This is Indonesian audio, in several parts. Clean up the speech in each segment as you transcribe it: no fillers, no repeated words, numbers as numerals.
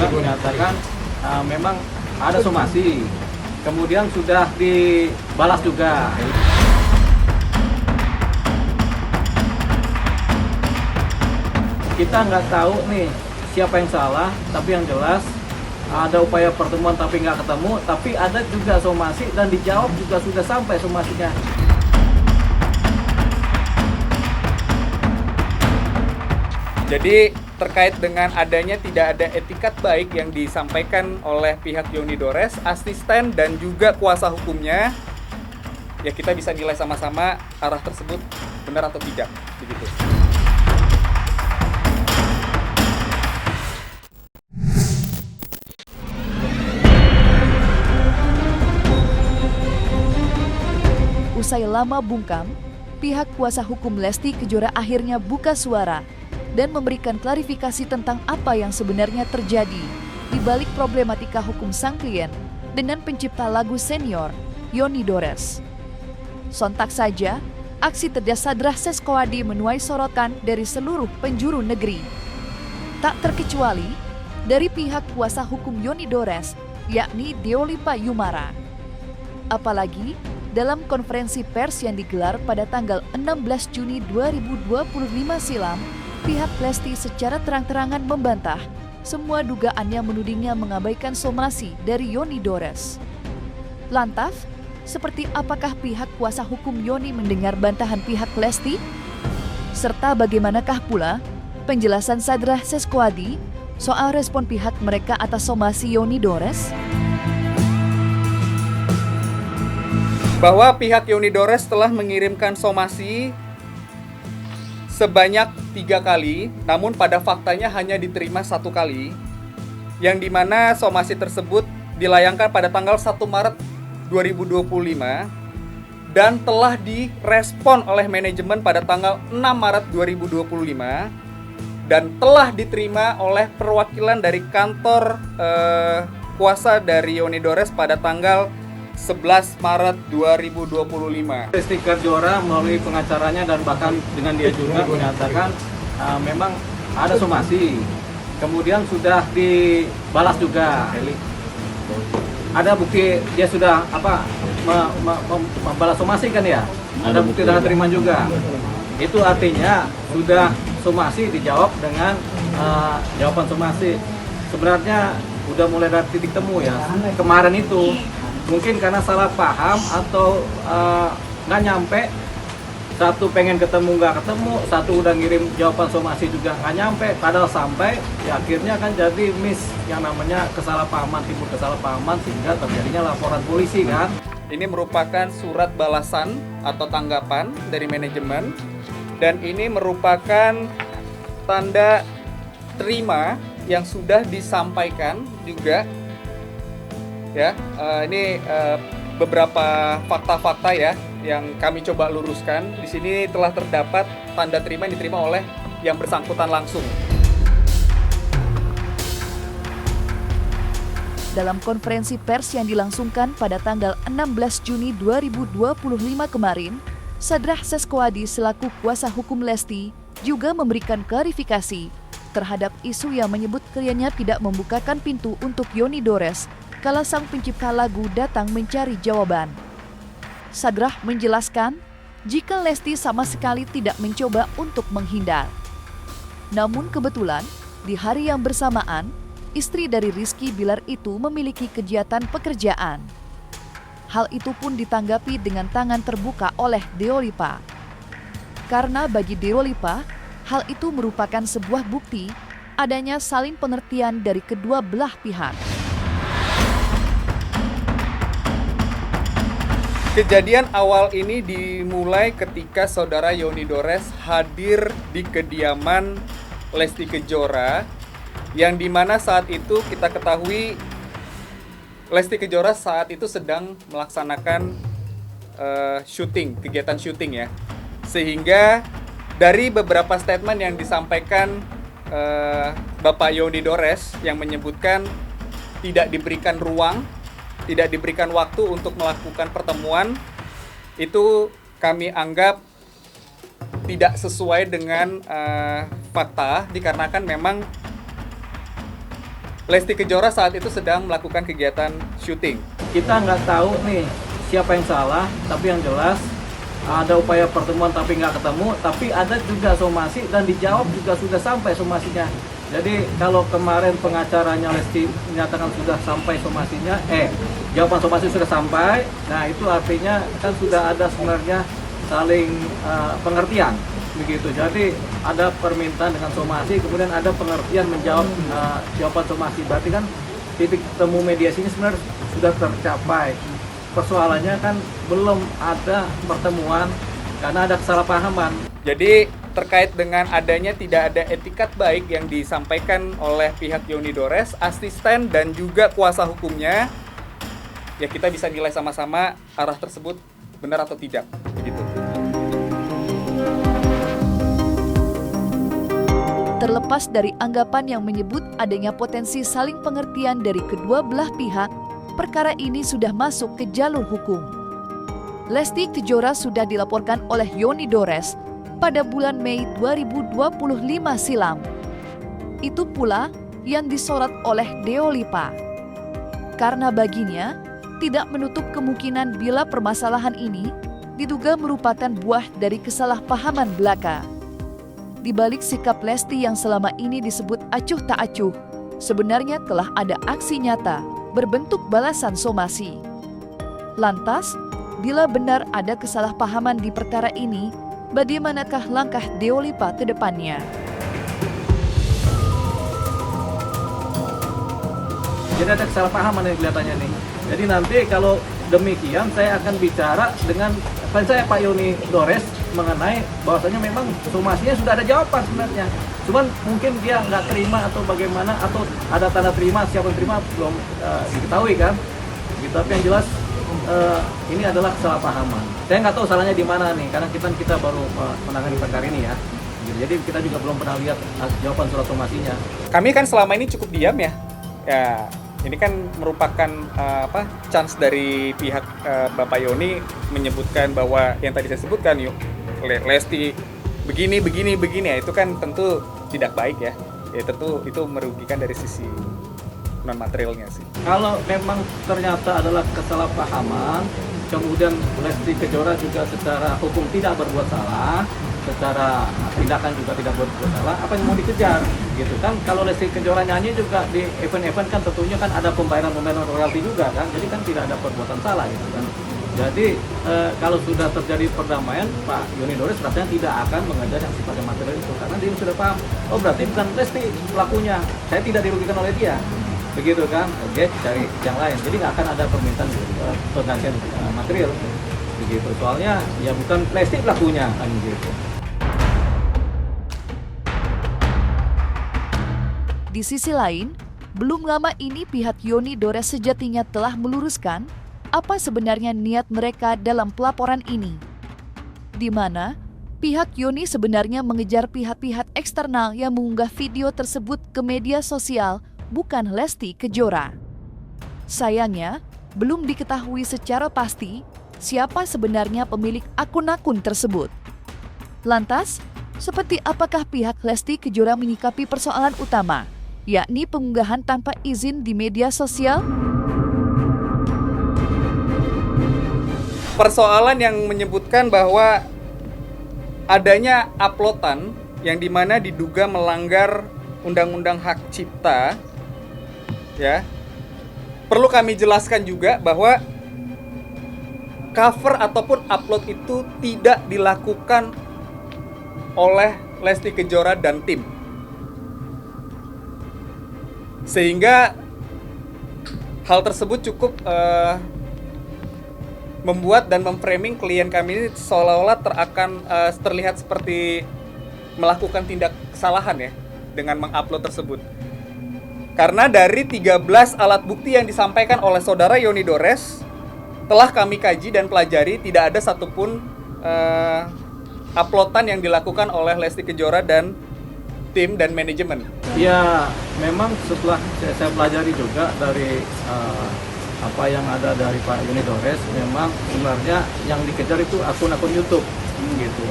juga menyatakan memang ada somasi, kemudian sudah dibalas juga. Kita nggak tahu nih siapa yang salah, tapi yang jelas ada upaya pertemuan tapi nggak ketemu, tapi ada juga somasi dan dijawab juga sudah sampai somasinya. Jadi terkait dengan adanya tidak ada etikat baik yang disampaikan oleh pihak Yoni Dores, asisten dan juga kuasa hukumnya, ya kita bisa nilai sama-sama arah tersebut benar atau tidak, begitu. Usai lama bungkam, pihak kuasa hukum Lesti Kejora akhirnya buka suara dan memberikan klarifikasi tentang apa yang sebenarnya terjadi di balik problematika hukum sang klien dengan pencipta lagu senior, Yoni Dores. Sontak saja, aksi tegas Sadrah Seskoadi menuai sorotan dari seluruh penjuru negeri. Tak terkecuali dari pihak kuasa hukum Yoni Dores, yakni Deolipa Yumara. Apalagi dalam konferensi pers yang digelar pada tanggal 16 Juni 2025 silam, pihak Lesti secara terang-terangan membantah semua dugaan yang menudingnya mengabaikan somasi dari Yoni Dores. Lantas, seperti apakah pihak kuasa hukum Yoni mendengar bantahan pihak Lesti? Serta bagaimanakah pula penjelasan Sadrah Seskoadi soal respon pihak mereka atas somasi Yoni Dores? Bahwa pihak Yoni Dores telah mengirimkan somasi sebanyak 3 kali, namun pada faktanya hanya diterima 1 kali, yang dimana somasi tersebut dilayangkan pada tanggal 1 Maret 2025 dan telah direspon oleh manajemen pada tanggal 6 Maret 2025 dan telah diterima oleh perwakilan dari kantor kuasa dari Yoni Dores pada tanggal 11 Maret 2025. Lesti Kejora melalui pengacaranya dan bahkan dengan dia juga menyatakan memang ada somasi, kemudian sudah dibalas juga. Ada bukti dia sudah membalas somasi kan ya? Ada bukti tanda terima juga. Itu artinya sudah somasi dijawab dengan jawaban somasi. Sebenarnya udah mulai dari titik temu ya. Kemarin itu mungkin karena salah paham atau nggak nyampe, satu pengen ketemu nggak ketemu, satu udah ngirim jawaban somasi juga nggak nyampe, padahal sampai ya akhirnya kan jadi miss yang namanya kesalahpahaman, timbul kesalahpahaman sehingga terjadinya laporan polisi kan. Ini merupakan surat balasan atau tanggapan dari manajemen dan ini merupakan tanda terima yang sudah disampaikan juga. Ya, ini beberapa fakta-fakta ya yang kami coba luruskan. Di sini telah terdapat tanda terima yang diterima oleh yang bersangkutan langsung. Dalam konferensi pers yang dilangsungkan pada tanggal 16 Juni 2025 kemarin, Sadrah Seskoadi selaku kuasa hukum Lesti juga memberikan klarifikasi terhadap isu yang menyebut kliennya tidak membukakan pintu untuk Yoni Dores kala sang pencipta lagu datang mencari jawaban. Sadrah menjelaskan jika Lesti sama sekali tidak mencoba untuk menghindar. Namun kebetulan, di hari yang bersamaan, istri dari Rizky Bilar itu memiliki kegiatan pekerjaan. Hal itu pun ditanggapi dengan tangan terbuka oleh Deolipa. Karena bagi Deolipa, hal itu merupakan sebuah bukti adanya saling pengertian dari kedua belah pihak. Kejadian awal ini dimulai ketika saudara Yoni Dores hadir di kediaman Lesti Kejora, yang dimana saat itu kita ketahui Lesti Kejora saat itu sedang melaksanakan kegiatan syuting ya. Sehingga dari beberapa statement yang disampaikan Bapak Yoni Dores yang menyebutkan tidak diberikan ruang, tidak diberikan waktu untuk melakukan pertemuan, itu kami anggap tidak sesuai dengan fakta, dikarenakan memang Lesti Kejora saat itu sedang melakukan kegiatan syuting. Kita nggak tahu nih siapa yang salah, tapi yang jelas ada upaya pertemuan tapi nggak ketemu, tapi ada juga somasi dan dijawab juga sudah sampai somasinya. Jadi kalau kemarin pengacaranya Lesti menyatakan sudah sampai somasinya, jawaban somasi sudah sampai, nah itu artinya kan sudah ada sebenarnya saling pengertian begitu. Jadi ada permintaan dengan somasi, kemudian ada pengertian menjawab jawaban somasi. Berarti kan titik temu mediasinya sebenarnya sudah tercapai. Persoalannya kan belum ada pertemuan karena ada kesalahpahaman. Jadi terkait dengan adanya tidak ada etikat baik yang disampaikan oleh pihak Yoni Dores, asisten dan juga kuasa hukumnya, ya kita bisa nilai sama-sama arah tersebut benar atau tidak, begitu. Terlepas dari anggapan yang menyebut adanya potensi saling pengertian dari kedua belah pihak, perkara ini sudah masuk ke jalur hukum. Lesti Kejora sudah dilaporkan oleh Yoni Dores pada bulan Mei 2025 silam. Itu pula yang disorot oleh Deolipa. Karena baginya, tidak menutup kemungkinan bila permasalahan ini diduga merupakan buah dari kesalahpahaman belaka. Di balik sikap Lesti yang selama ini disebut acuh tak acuh, sebenarnya telah ada aksi nyata berbentuk balasan somasi. Lantas, bila benar ada kesalahpahaman di perkara ini, bagaimanakah langkah Deolipa ke depannya? Jadi ada kesalahpahaman yang kelihatannya nih. Jadi nanti kalau demikian saya akan bicara dengan Pak Yoni Dores mengenai bahwasanya memang somasinya sudah ada jawaban sebenarnya. Cuman mungkin dia nggak terima atau bagaimana, atau ada tanda terima, siapa yang terima belum diketahui kan. Gitu. Tapi yang jelas ini adalah kesalahpahaman. Saya nggak tahu salahnya di mana nih, karena kita baru menangani perkara ini ya. Jadi kita juga belum pernah lihat jawaban surat somasinya. Kami kan selama ini cukup diam ya. Ya, ini kan merupakan chance dari pihak Bapak Yoni menyebutkan bahwa yang tadi saya sebutkan, yuk Lesti begini ya, itu kan tentu tidak baik ya. Ya tentu itu merugikan dari sisi non materialnya sih. Kalau memang ternyata adalah kesalahpahaman, kemudian Lesti Kejora juga secara hukum tidak berbuat salah, secara tindakan juga tidak berbuat salah, apa yang mau dikejar gitu kan. Kalau Lesti Kejora nyanyi juga di event-event kan tentunya kan ada pembayaran royalti juga kan, jadi kan tidak ada perbuatan salah gitu kan. Jadi kalau sudah terjadi perdamaian, Pak Yoni Dores rasanya tidak akan mengejar yang sifatnya material itu, karena dia sudah paham, oh berarti bukan Lesti pelakunya, saya tidak dirugikan oleh dia, begitu kan. Oke, cari yang lain, jadi nggak akan ada permintaan penggantian material begitu, soalnya ya bukan Lesti pelakunya kan gitu. Di sisi lain, belum lama ini pihak Yoni Dores sejatinya telah meluruskan apa sebenarnya niat mereka dalam pelaporan ini, di mana pihak Yoni sebenarnya mengejar pihak-pihak eksternal yang mengunggah video tersebut ke media sosial, bukan Lesti Kejora. Sayangnya, belum diketahui secara pasti siapa sebenarnya pemilik akun-akun tersebut. Lantas, seperti apakah pihak Lesti Kejora menyikapi persoalan utama, yakni pengunggahan tanpa izin di media sosial? Persoalan yang menyebutkan bahwa adanya uploadan yang dimana diduga melanggar undang-undang hak cipta, ya, perlu kami jelaskan juga bahwa cover ataupun upload itu tidak dilakukan oleh Lesti Kejora dan tim, sehingga hal tersebut cukup membuat dan memframing klien kami ini seolah-olah terlihat seperti melakukan tindak kesalahan ya dengan mengupload tersebut. Karena dari 13 alat bukti yang disampaikan oleh saudara Yoni Dores telah kami kaji dan pelajari, tidak ada satupun uploadan yang dilakukan oleh Lesti Kejora dan tim dan manajemen. Ya, memang setelah saya pelajari juga dari apa yang ada dari Pak Yoni Dores, memang sebenarnya yang dikejar itu akun-akun YouTube gitu.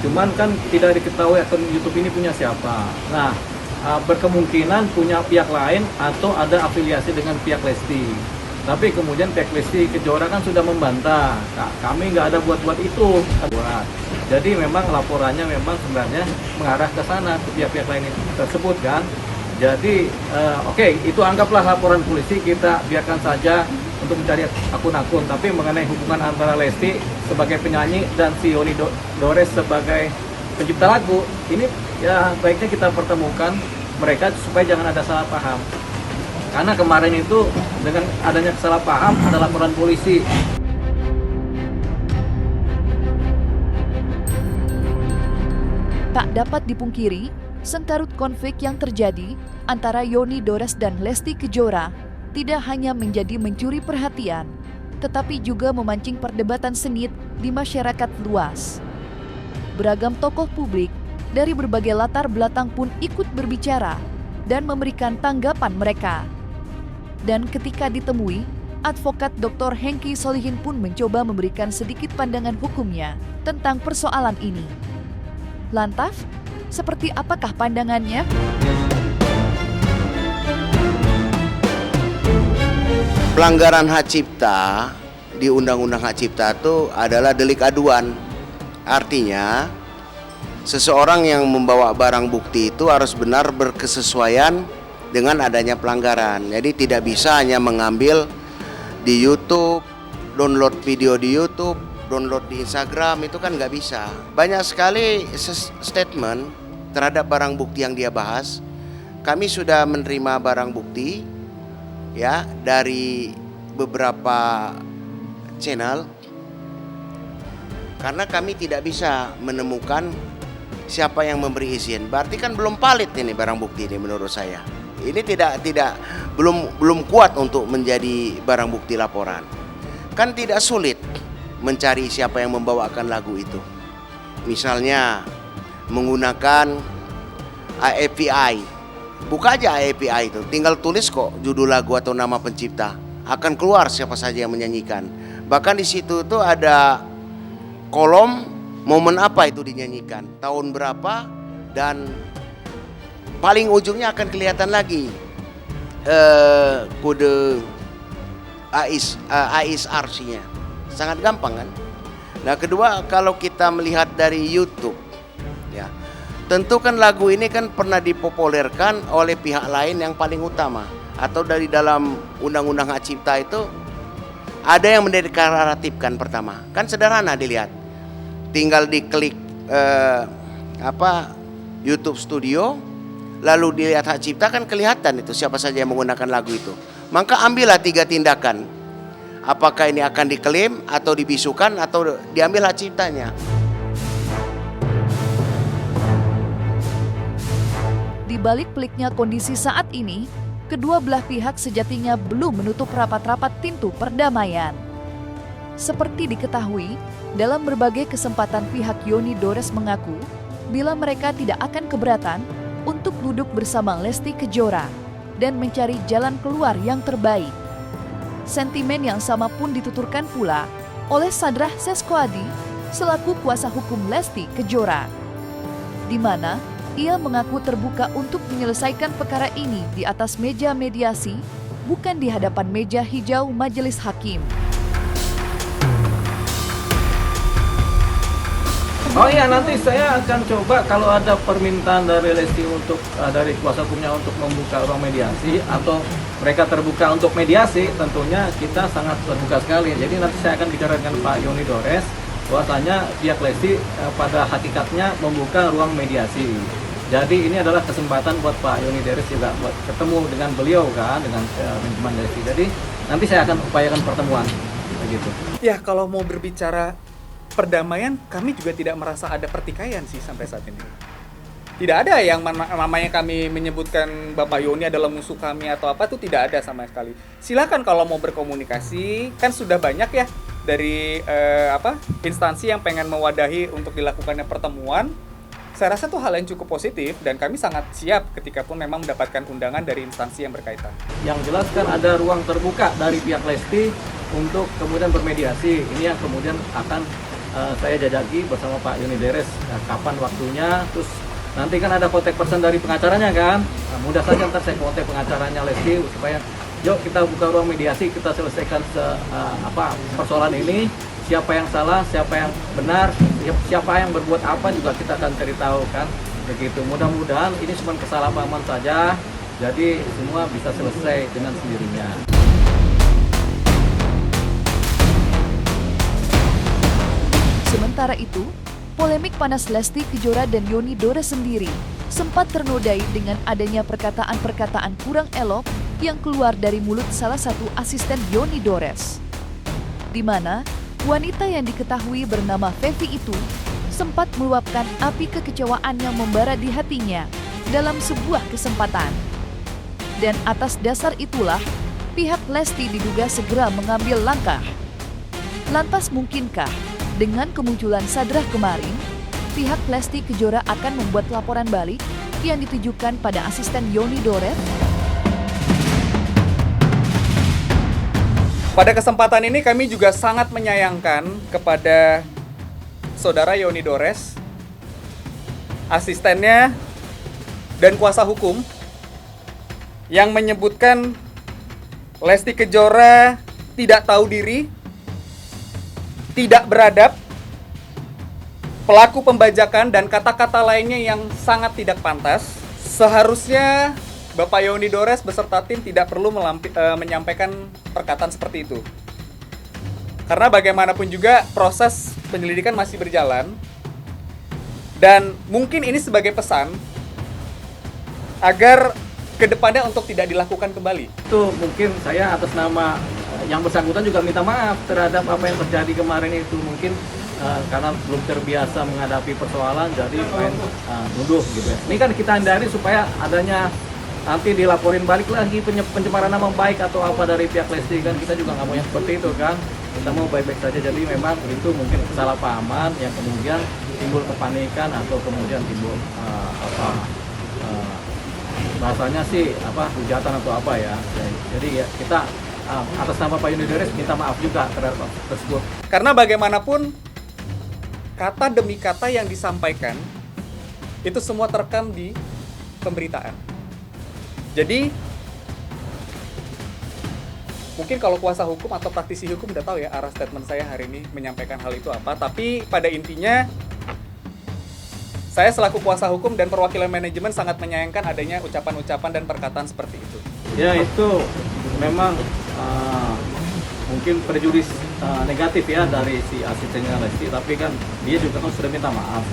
Cuman kan tidak diketahui akun YouTube ini punya siapa. Nah, berkemungkinan punya pihak lain atau ada afiliasi dengan pihak Lesti. Tapi kemudian pihak Lesti Kejora kan sudah membantah, kami nggak ada buat-buat itu. Jadi memang laporannya memang sebenarnya mengarah ke sana, ke pihak-pihak lain tersebut kan. Jadi oke, itu anggaplah laporan polisi, kita biarkan saja untuk mencari akun-akun. Tapi mengenai hubungan antara Lesti sebagai penyanyi dan si Yoni Dores sebagai pencipta lagu, ini ya baiknya kita pertemukan mereka supaya jangan ada salah paham. Karena kemarin itu dengan adanya kesalahpaham ada laporan polisi. Tak dapat dipungkiri, sengkarut konflik yang terjadi antara Yoni Dores dan Lesti Kejora tidak hanya menjadi mencuri perhatian, tetapi juga memancing perdebatan sengit di masyarakat luas. Beragam tokoh publik dari berbagai latar belakang pun ikut berbicara dan memberikan tanggapan mereka. Dan ketika ditemui, advokat Dr. Hengki Solihin pun mencoba memberikan sedikit pandangan hukumnya tentang persoalan ini. Lantas, seperti apakah pandangannya? Pelanggaran hak cipta di Undang-Undang Hak Cipta itu adalah delik aduan. Artinya, seseorang yang membawa barang bukti itu harus benar berkesesuaian dengan adanya pelanggaran. Jadi tidak bisa hanya mengambil di YouTube, download video di YouTube, download di Instagram, itu kan nggak bisa. Banyak sekali statement terhadap barang bukti yang dia bahas. Kami sudah menerima barang bukti ya dari beberapa channel karena kami tidak bisa menemukan siapa yang memberi izin. Berarti kan belum valid ini barang bukti ini menurut saya. Ini belum kuat untuk menjadi barang bukti laporan. Kan tidak sulit mencari siapa yang membawakan lagu itu. Misalnya menggunakan API. Buka aja API itu, tinggal tulis kok judul lagu atau nama pencipta. Akan keluar siapa saja yang menyanyikan. Bahkan di situ tuh ada kolom momen apa itu dinyanyikan, tahun berapa, dan paling ujungnya akan kelihatan lagi kode AISRC-nya. Sangat gampang kan? Nah, kedua, kalau kita melihat dari YouTube ya, tentu kan lagu ini kan pernah dipopulerkan oleh pihak lain yang paling utama, atau dari dalam Undang-Undang Hak Cipta itu ada yang mendeklarasikan pertama. Kan sederhana dilihat. Tinggal diklik YouTube Studio, lalu dilihat hak cipta, kan kelihatan itu siapa saja yang menggunakan lagu itu. Maka ambillah 3 tindakan. Apakah ini akan diklaim atau dibisukan atau diambil hak ciptanya. Di balik peliknya kondisi saat ini, kedua belah pihak sejatinya belum menutup rapat-rapat pintu perdamaian. Seperti diketahui, dalam berbagai kesempatan pihak Yoni Dores mengaku bila mereka tidak akan keberatan untuk duduk bersama Lesti Kejora dan mencari jalan keluar yang terbaik. Sentimen yang sama pun dituturkan pula oleh Sadrah Seskoadi selaku kuasa hukum Lesti Kejora, di mana ia mengaku terbuka untuk menyelesaikan perkara ini di atas meja mediasi, bukan di hadapan meja hijau majelis hakim. Oh iya, nanti saya akan coba kalau ada permintaan dari Lesti untuk dari kuasa hukumnya untuk membuka ruang mediasi atau mereka terbuka untuk mediasi, tentunya kita sangat terbuka sekali. Jadi nanti saya akan bicara dengan Pak Yoni Dores bahwasanya pihak Lesti pada hakikatnya membuka ruang mediasi. Jadi ini adalah kesempatan buat Pak Yoni Dores juga buat ketemu dengan beliau kan, dengan manajemen Lesti. Jadi nanti saya akan upayakan pertemuan begitu. Ya, kalau mau berbicara perdamaian, kami juga tidak merasa ada pertikaian sih sampai saat ini. Tidak ada yang namanya kami menyebutkan Bapak Yoni adalah musuh kami atau apa, itu tidak ada sama sekali. Silakan kalau mau berkomunikasi, kan sudah banyak ya dari instansi yang pengen mewadahi untuk dilakukannya pertemuan. Saya rasa itu hal yang cukup positif dan kami sangat siap ketika pun memang mendapatkan undangan dari instansi yang berkaitan. Yang jelas kan ada ruang terbuka dari pihak Lesti untuk kemudian bermediasi. Ini yang kemudian akan saya jajaki bersama Pak Yoni Dores kapan waktunya, terus nanti kan ada kontak person dari pengacaranya kan. Nah, mudah saja ntar saya kontak pengacaranya Lesti supaya yuk kita buka ruang mediasi, kita selesaikan persoalan ini. Siapa yang salah, siapa yang benar, siapa yang berbuat apa juga kita akan cari tahu kan. Begitu. Mudah-mudahan ini cuma kesalahpahaman saja. Jadi semua bisa selesai dengan sendirinya. Sementara itu, polemik panas Lesti Kejora dan Yoni Dores sendiri sempat ternodai dengan adanya perkataan-perkataan kurang elok yang keluar dari mulut salah satu asisten Yoni Dores. Di mana wanita yang diketahui bernama Fevi itu sempat meluapkan api kekecewaan yang membara di hatinya dalam sebuah kesempatan. Dan atas dasar itulah, pihak Lesti diduga segera mengambil langkah. Lantas mungkinkah dengan kemunculan Sadrah kemarin, pihak Lesti Kejora akan membuat laporan balik yang ditujukan pada asisten Yoni Dores? Pada kesempatan ini kami juga sangat menyayangkan kepada saudara Yoni Dores, asistennya dan kuasa hukum yang menyebutkan Lesti Kejora tidak tahu diri, tidak beradab, pelaku pembajakan dan kata-kata lainnya yang sangat tidak pantas. Seharusnya Bapak Yoni Dores beserta tim tidak perlu menyampaikan perkataan seperti itu. Karena bagaimanapun juga proses penyelidikan masih berjalan. Dan mungkin ini sebagai pesan agar kedepannya untuk tidak dilakukan kembali. Itu mungkin saya atas nama yang bersangkutan juga minta maaf terhadap apa yang terjadi kemarin itu. Mungkin karena belum terbiasa menghadapi persoalan jadi main nuduh gitu ya. Ini kan kita hindari supaya adanya nanti dilaporin balik lagi pencemaran nama baik atau apa dari pihak Lesti, kan kita juga nggak mau yang seperti itu kan. Kita mau baik-baik saja. Jadi memang itu mungkin kesalahpahaman yang kemudian timbul kepanikan atau kemudian timbul bahasanya sih hujatan atau apa ya. Jadi ya kita atas nama Pak Yoni Dores minta maaf juga terhadap tersebut. Karena bagaimanapun kata demi kata yang disampaikan itu semua terekam di pemberitaan. Jadi mungkin kalau kuasa hukum atau praktisi hukum udah tahu ya arah statement saya hari ini menyampaikan hal itu apa. Tapi pada intinya saya selaku kuasa hukum dan perwakilan manajemen sangat menyayangkan adanya ucapan-ucapan dan perkataan seperti itu. Ya itu memang mungkin prejudis negatif ya dari si asistennya Lesti, tapi kan dia juga kan sudah minta maaf.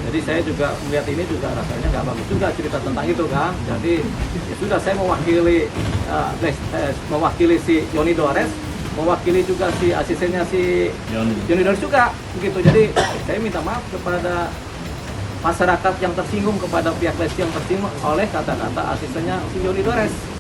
Jadi saya juga melihat ini juga rasanya nggak bagus juga cerita tentang itu kan. Jadi ya sudah, saya mewakili si Yoni Dores, mewakili juga si asistennya si Yoni Dores juga begitu. Jadi saya minta maaf kepada masyarakat yang tersinggung, kepada pihak Lesti yang tersinggung oleh kata-kata asistennya si Yoni Dores.